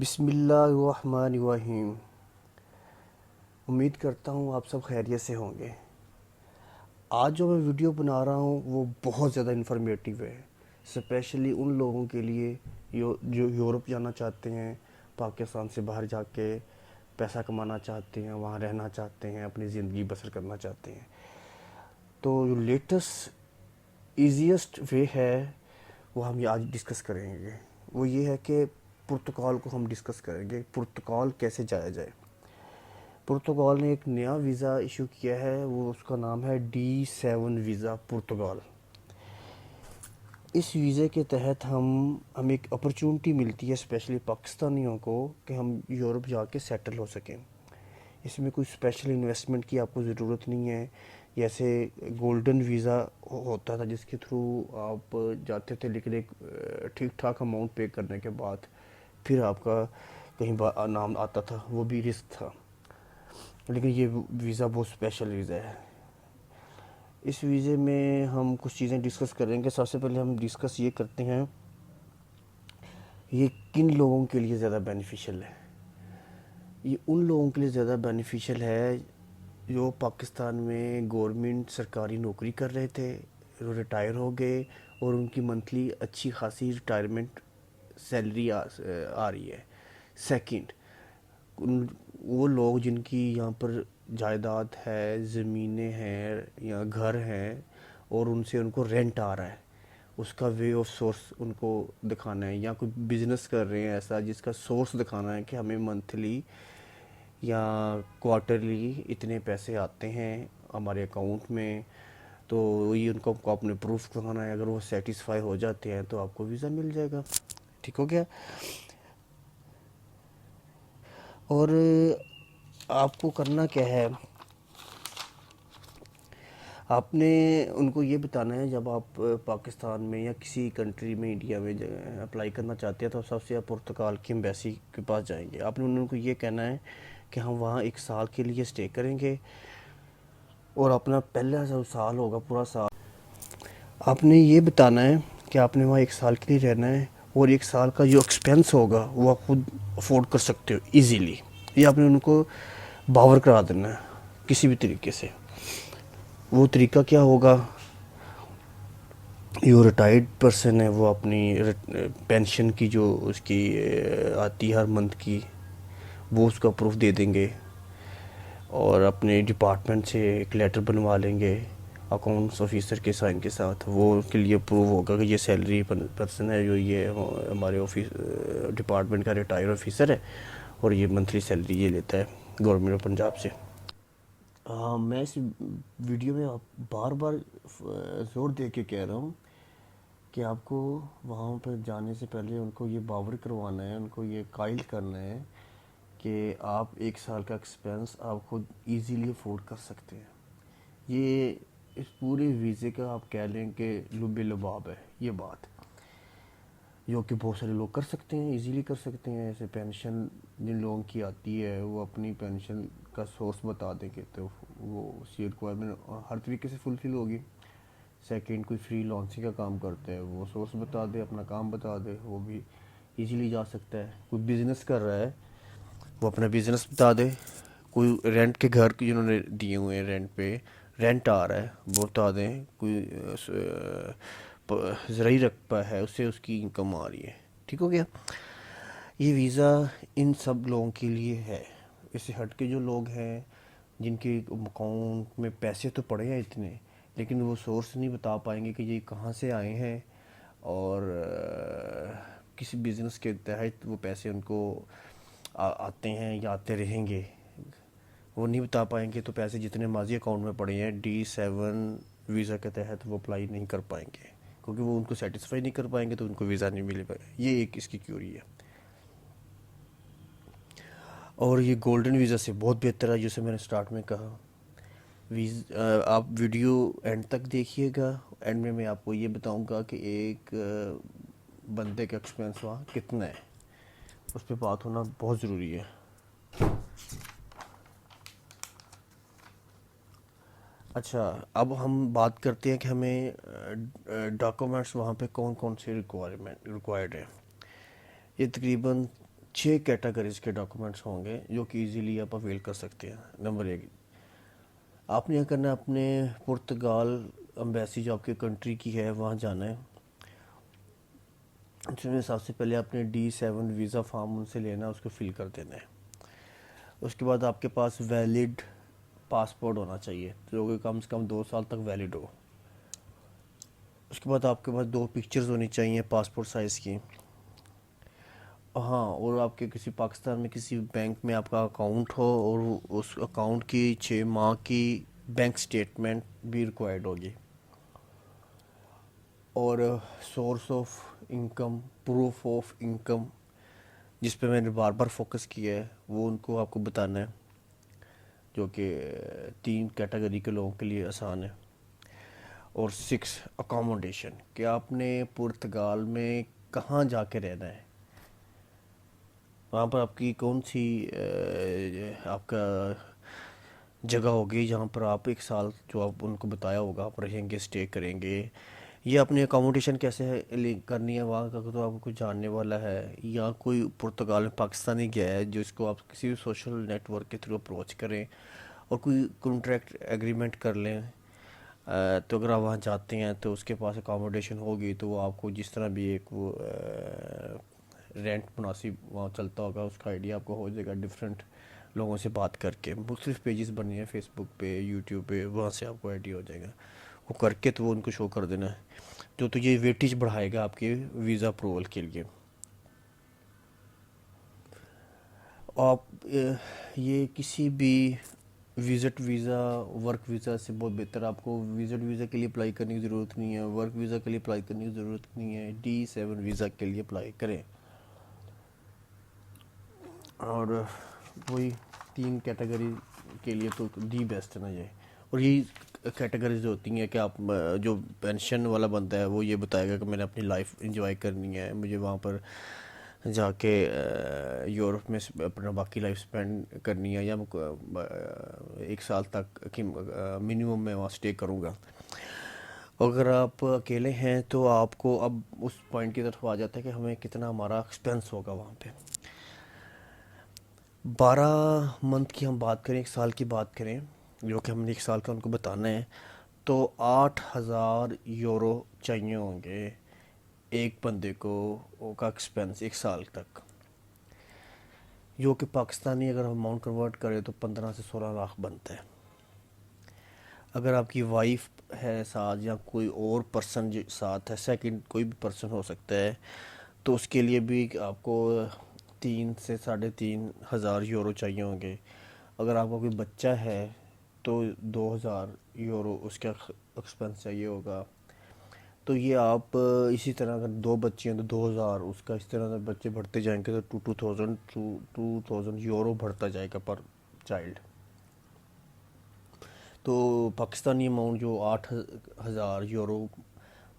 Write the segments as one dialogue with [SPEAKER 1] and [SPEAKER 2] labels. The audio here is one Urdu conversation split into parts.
[SPEAKER 1] بسم اللہ الرحمن الرحیم۔ امید کرتا ہوں آپ سب خیریت سے ہوں گے۔ آج جو میں ویڈیو بنا رہا ہوں وہ بہت زیادہ انفارمیٹیو ہے، اسپیشلی ان لوگوں کے لیے جو یورپ جانا چاہتے ہیں، پاکستان سے باہر جا کے پیسہ کمانا چاہتے ہیں، وہاں رہنا چاہتے ہیں، اپنی زندگی بسر کرنا چاہتے ہیں۔ تو جو لیٹسٹ ایزیسٹ وے ہے وہ ہم آج ڈسکس کریں گے۔ وہ یہ ہے کہ پرتگال کو ہم ڈسکس کریں گے، پرتگال کیسے جایا جائے۔ پرتگال نے ایک نیا ویزا ایشو کیا ہے، وہ اس کا نام ہے D7 ویزا پرتگال۔ اس ویزے کے تحت ہم ایک اپرچونٹی ملتی ہے اسپیشلی پاکستانیوں کو کہ ہم یورپ جا کے سیٹل ہو سکیں۔ اس میں کوئی اسپیشل انویسٹمنٹ کی آپ کو ضرورت نہیں ہے، جیسے گولڈن ویزا ہوتا تھا جس کے تھرو آپ جاتے تھے، لیکن ایک ٹھیک ٹھاک اماؤنٹ پے کرنے کے بعد پھر آپ کا کہیں نام آتا تھا، وہ بھی رسک تھا۔ لیکن یہ ویزا بہت اسپیشل ویزا ہے۔ اس ویزے میں ہم کچھ چیزیں ڈسکس کریں گے۔ سب سے پہلے ہم ڈسکس یہ کرتے ہیں یہ کن لوگوں کے لیے زیادہ بینیفیشل ہے۔ یہ ان لوگوں کے لیے زیادہ بینیفیشل ہے جو پاکستان میں گورنمنٹ سرکاری نوکری کر رہے تھے، وہ ریٹائر ہو گئے اور ان کی منتھلی اچھی خاصی ریٹائرمنٹ سیلری آ رہی ہے۔ سیکنڈ، وہ لوگ جن کی یہاں پر جائیداد ہے، زمینیں ہیں یا گھر ہیں اور ان کو رینٹ آ رہا ہے، اس کا وے آف سورس ان کو دکھانا ہے، یا کوئی بزنس کر رہے ہیں ایسا جس کا سورس دکھانا ہے کہ ہمیں منتھلی یا کوارٹرلی اتنے پیسے آتے ہیں ہمارے اکاؤنٹ میں، تو یہ ان کو اپنے پروف دکھانا ہے۔ اگر وہ سیٹسفائی ہو جاتے ہیں تو آپ کو ویزا مل جائے گا۔ ٹھیک ہو گیا؟ اور آپ کو کرنا کیا ہے، آپ نے ان کو یہ بتانا ہے جب آپ پاکستان میں یا کسی کنٹری میں انڈیا میں اپلائی کرنا چاہتے ہیں تو سب سے آپ پرتگال کی ایمبیسی کے پاس جائیں گے۔ آپ نے ان کو یہ کہنا ہے کہ ہم وہاں 1 سال کے لیے اسٹے کریں گے، اور اپنا پہلا جو سال ہوگا پورا سال آپ نے یہ بتانا ہے کہ آپ نے وہاں 1 سال کے لیے رہنا ہے، اور 1 سال کا جو ایکسپینس ہوگا وہ آپ خود افورڈ کر سکتے ہو ایزیلی۔ یہ آپ نے ان کو باور کرا دینا ہے کسی بھی طریقے سے۔ وہ طریقہ کیا ہوگا، جو ریٹائرڈ پرسن ہے وہ اپنی پینشن کی جو اس کی آتی ہے ہر منتھ کی، وہ اس کا پروف دے دیں گے، اور اپنے ڈپارٹمنٹ سے ایک لیٹر بنوا لیں گے اکاؤنٹس آفیسر کے سائن کے ساتھ۔ وہ ان کے لیے پروف ہوگا کہ یہ سیلری پرسن ہے، جو یہ ہمارے ڈپارٹمنٹ کا ریٹائر آفیسر ہے، اور یہ منتھلی سیلری یہ لیتا ہے گورنمنٹ آف پنجاب سے۔ میں اس ویڈیو میں بار بار زور دے کے کہہ رہا ہوں کہ آپ کو وہاں پہ جانے سے پہلے ان کو یہ باور کروانا ہے، ان کو یہ قائل کرنا ہے کہ آپ 1 سال کا ایکسپینس آپ خود ایزیلی افورڈ کر سکتے ہیں۔ یہ اس پورے ویزے کا آپ کہہ لیں کہ لب لباب ہے یہ بات، جو کہ بہت سارے لوگ کر سکتے ہیں، ایزیلی کر سکتے ہیں۔ ایسے پینشن جن لوگوں کی آتی ہے وہ اپنی پینشن کا سورس بتا دیں گے تو وہ اسی ریکوائرمنٹ ہر طریقے سے فلفل ہوگی۔ سیکنڈ، کوئی فری لانسنگ کا کام کرتے ہیں وہ سورس بتا دے، اپنا کام بتا دے، وہ بھی ایزیلی جا سکتا ہے۔ کوئی بزنس کر رہا ہے وہ اپنا بزنس بتا دے، کوئی رینٹ کے گھر جنہوں نے دیے ہوئے ہیں رینٹ پہ، رینٹ آ رہا ہے وہ بتا دیں، کوئی زرعی رقبہ ہے اس سے اس کی انکم آ رہی ہے۔ ٹھیک ہو گیا؟ یہ ویزا ان سب لوگوں کے لیے ہے۔ اس سے ہٹ کے جو لوگ ہیں جن کے اکاؤنٹ میں پیسے تو پڑے ہیں اتنے، لیکن وہ سورس نہیں بتا پائیں گے کہ یہ کہاں سے آئے ہیں، اور کسی بزنس کے تحت وہ پیسے ان کو آتے ہیں یا آتے رہیں گے، وہ نہیں بتا پائیں گے، تو پیسے جتنے ماضی اکاؤنٹ میں پڑے ہیں D7 ویزا کے تحت وہ اپلائی نہیں کر پائیں گے، کیونکہ وہ ان کو سیٹسفائی نہیں کر پائیں گے تو ان کو ویزا نہیں ملے گا۔ یہ ایک اس کی کیوری ہے۔ اور یہ گولڈن ویزا سے بہت بہتر ہے، جسے میں نے سٹارٹ میں کہا۔ آپ ویڈیو اینڈ تک دیکھیے گا، اینڈ میں آپ کو یہ بتاؤں گا کہ ایک بندے کا ایکسپینس وہاں کتنا ہے، اس پہ بات ہونا بہت ضروری ہے۔ اچھا، اب ہم بات کرتے ہیں کہ ہمیں ڈاکومنٹس وہاں پہ کون کون سے ریکوائرڈ ہیں۔ یہ تقریباً 6 کیٹیگریز کے ڈاکومنٹس ہوں گے جو کہ ایزیلی آپ اویل کر سکتے ہیں۔ نمبر 1، آپ نے یہ کرنا ہے اپنے پرتگال امبیسی جو آپ کی کنٹری کی ہے وہاں جانا ہے۔ اس میں سب سے پہلے آپ نے D7 ویزا فارم ان سے لینا ہے، اس کو فل کر دینا ہے۔ اس کے بعد آپ کے پاس ویلڈ پاسپورٹ ہونا چاہیے جو کہ کم سے کم 2 سال تک ویلڈ ہو۔ اس کے بعد آپ کے پاس 2 پکچرز ہونی چاہیے پاسپورٹ سائز کی۔ ہاں، اور آپ کے کسی پاکستان میں کسی بینک میں آپ کا اکاؤنٹ ہو اور اس اکاؤنٹ کی 6 ماہ کی بینک سٹیٹمنٹ بھی ریکوائرڈ ہوگی۔ اور source of income, proof of income جس پہ میں نے بار بار فوکس کیا ہے وہ ان کو آپ کو بتانا ہے، جو کہ 3 کیٹیگری کے لوگوں کے لیے آسان ہے۔ اور 6 اکاموڈیشن، کہ آپ نے پرتگال میں کہاں جا کے رہنا ہے، وہاں پر آپ کی کون سی آپ کا جگہ ہوگی جہاں پر آپ 1 سال جو آپ ان کو بتایا ہوگا آپ رہیں گے، اسٹے کریں گے۔ یہ اپنی اکاموڈیشن کیسے کرنی ہے، وہاں کا تو آپ کو کوئی جاننے والا ہے یا کوئی پرتگال میں پاکستانی گیا ہے جو اس کو آپ کسی بھی سوشل نیٹ ورک کے تھرو اپروچ کریں اور کوئی کنٹریکٹ ایگریمنٹ کر لیں، تو اگر آپ وہاں جاتے ہیں تو اس کے پاس اکاموڈیشن ہوگی تو وہ آپ کو جس طرح بھی ایک وہ رینٹ مناسب وہاں چلتا ہوگا اس کا آئیڈیا آپ کو ہو جائے گا۔ ڈفرینٹ لوگوں سے بات کر کے مختلف پیجز بنی ہیں فیس بک پہ، یوٹیوب پہ، وہاں سے آپ کو آئیڈیا ہو جائے گا، وہ کر کے تو وہ ان کو شو کر دینا ہے تو یہ ویٹیج بڑھائے گا آپ کے ویزا اپروول کے لیے۔ آپ یہ کسی بھی وزٹ ویزا، ورک ویزا سے بہت بہتر آپ کو وزٹ ویزا کے لیے اپلائی کرنے کی ضرورت نہیں ہے، ورک ویزا کے لیے اپلائی کرنے کی ضرورت نہیں ہے، D7 ویزا کے لیے اپلائی کریں۔ اور وہی 3 کیٹیگری کے لیے تو دی بیسٹ ہے نا یہ۔ اور یہی کیٹیگریز ہوتی ہیں کہ آپ جو پینشن والا بندہ ہے وہ یہ بتائے گا کہ میں نے اپنی لائف انجوائے کرنی ہے، مجھے وہاں پر جا کے یورپ میں اپنا باقی لائف سپینڈ کرنی ہے، یا 1 سال تک کی منیمم میں وہاں اسٹے کروں گا۔ اگر آپ اکیلے ہیں تو آپ کو اب اس پوائنٹ کی طرف آ جاتا ہے کہ ہمیں کتنا ہمارا ایکسپینس ہوگا وہاں پہ۔ 12 منتھ کی ہم بات کریں، 1 سال کی بات کریں، جو کہ ہم نے 1 سال کا ان کو بتانا ہے، تو 8,000 یورو چاہیے ہوں گے ایک بندے کو کا ایکسپینس 1 سال تک، جو کہ پاکستانی اگر ہم اماؤنٹ کنورٹ کریں تو 15 سے 16 لاکھ بنتا ہے۔ اگر آپ کی وائف ہے ساتھ یا کوئی اور پرسن ساتھ ہے، سیکنڈ کوئی بھی پرسن ہو سکتا ہے، تو اس کے لیے بھی آپ کو 3 سے 3,500 یورو چاہیے ہوں گے۔ اگر آپ کا کوئی بچہ ہے تو 2,000 یورو اس کا ایکسپینس چاہیے ہوگا۔ تو یہ آپ اسی طرح اگر 2 بچے ہیں تو 2,000 اس کا، اس طرح سے بچے بڑھتے جائیں گے تو 2,000 یورو بڑھتا جائے گا پر چائلڈ۔ تو پاکستانی اماؤنٹ جو 8,000 یورو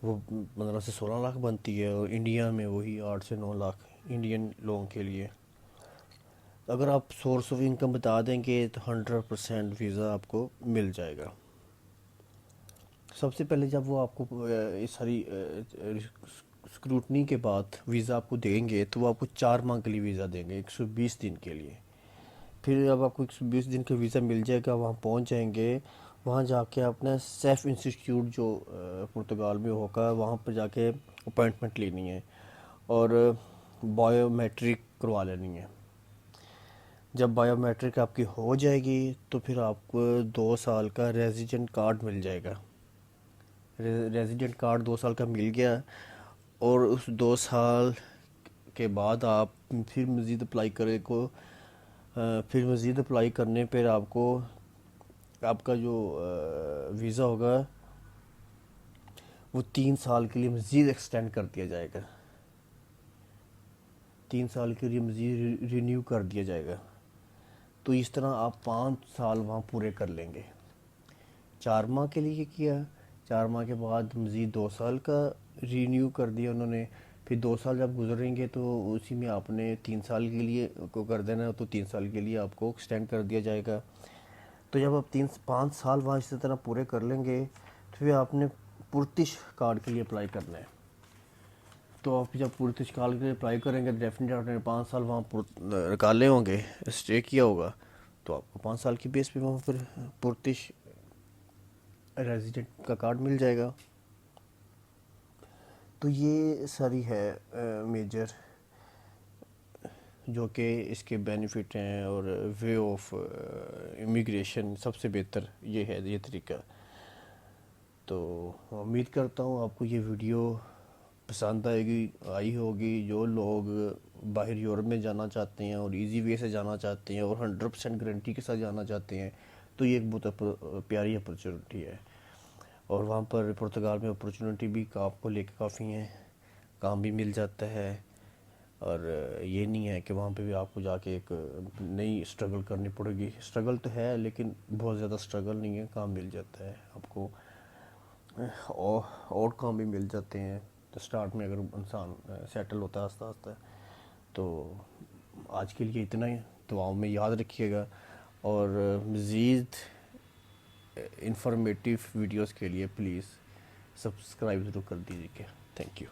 [SPEAKER 1] وہ 15 سے 16 لاکھ بنتی ہے، اور انڈیا میں وہی 8 سے 9 لاکھ انڈین لوگوں کے لیے۔ اگر آپ سورس آف انکم بتا دیں گے تو 100% ویزا آپ کو مل جائے گا۔ سب سے پہلے جب وہ آپ کو اس ساری اسکروٹنی کے بعد ویزا آپ کو دیں گے تو وہ آپ کو 4 ماہ کے لیے ویزا دیں گے، 120 دن کے لیے۔ پھر جب آپ کو 120 دن کا ویزا مل جائے گا، وہاں پہنچ جائیں گے، وہاں جا کے اپنا سیف انسٹیٹیوٹ جو پرتگال میں ہوگا وہاں پہ جا کے اپوائنٹمنٹ لینی ہے اور بایو میٹرک کروا لینی ہے۔ جب بایو میٹرک آپ کی ہو جائے گی تو پھر آپ کو 2 سال کا ریزیڈنٹ کارڈ مل جائے گا۔ ریزیڈنٹ کارڈ 2 سال کا مل گیا، اور اس 2 سال کے بعد آپ پھر مزید اپلائی کرے کو پھر مزید اپلائی کرنے پہ آپ کو آپ کا جو ویزا ہوگا وہ 3 سال کے لیے مزید ایکسٹینڈ کر دیا جائے گا، 3 سال کے لیے مزید رینیو کر دیا جائے گا۔ تو اس طرح آپ 5 سال وہاں پورے کر لیں گے۔ 4 ماہ کے لیے کیا، 4 ماہ کے بعد مزید 2 سال کا رینیو کر دیا انہوں نے، پھر 2 سال جب گزریں گے تو اسی میں آپ نے 3 سال کے لیے کو کر دینا، تو 3 سال کے لیے آپ کو ایکسٹینڈ کر دیا جائے گا۔ تو جب آپ 5 سال وہاں اسی طرح پورے کر لیں گے تو پھر آپ نے پرتش کارڈ کے لیے اپلائی کرنا ہے۔ تو آپ جب پرتش کال کے اپلائی کریں گے ڈیفینیٹلی آپ نے 5 سال وہاں نکالے ہوں گے، اسٹے کیا ہوگا، تو آپ کو 5 سال کی بیس پہ وہاں پھر پرتش ریزیڈنٹ کا کارڈ مل جائے گا۔ تو یہ ساری ہے میجر جو کہ اس کے بینیفٹ ہیں، اور وے آف امیگریشن سب سے بہتر یہ ہے یہ طریقہ۔ تو امید کرتا ہوں آپ کو یہ ویڈیو پسند آئی ہوگی۔ جو لوگ باہر یورپ میں جانا چاہتے ہیں اور ایزی وے سے جانا چاہتے ہیں اور 100% گارنٹی کے ساتھ جانا چاہتے ہیں، تو یہ ایک بہت پیاری اپرچونٹی ہے۔ اور وہاں پر پرتگال میں اپرچونٹی بھی آپ کو لے کے کافی ہیں، کام بھی مل جاتا ہے، اور یہ نہیں ہے کہ وہاں پہ بھی آپ کو جا کے ایک نئی اسٹرگل کرنی پڑے گی۔ اسٹرگل تو ہے لیکن بہت زیادہ اسٹرگل نہیں ہے، کام مل جاتا ہے آپ کو، اور کام بھی مل جاتے ہیں۔ تو سٹارٹ میں اگر انسان سیٹل ہوتا ہے آہستہ آہستہ۔ تو آج کے لیے اتنا ہی، دعاؤں میں یاد رکھیے گا، اور مزید انفارمیٹیو ویڈیوز کے لیے پلیز سبسکرائب ضرور کر دیجیے گا۔ Thank you.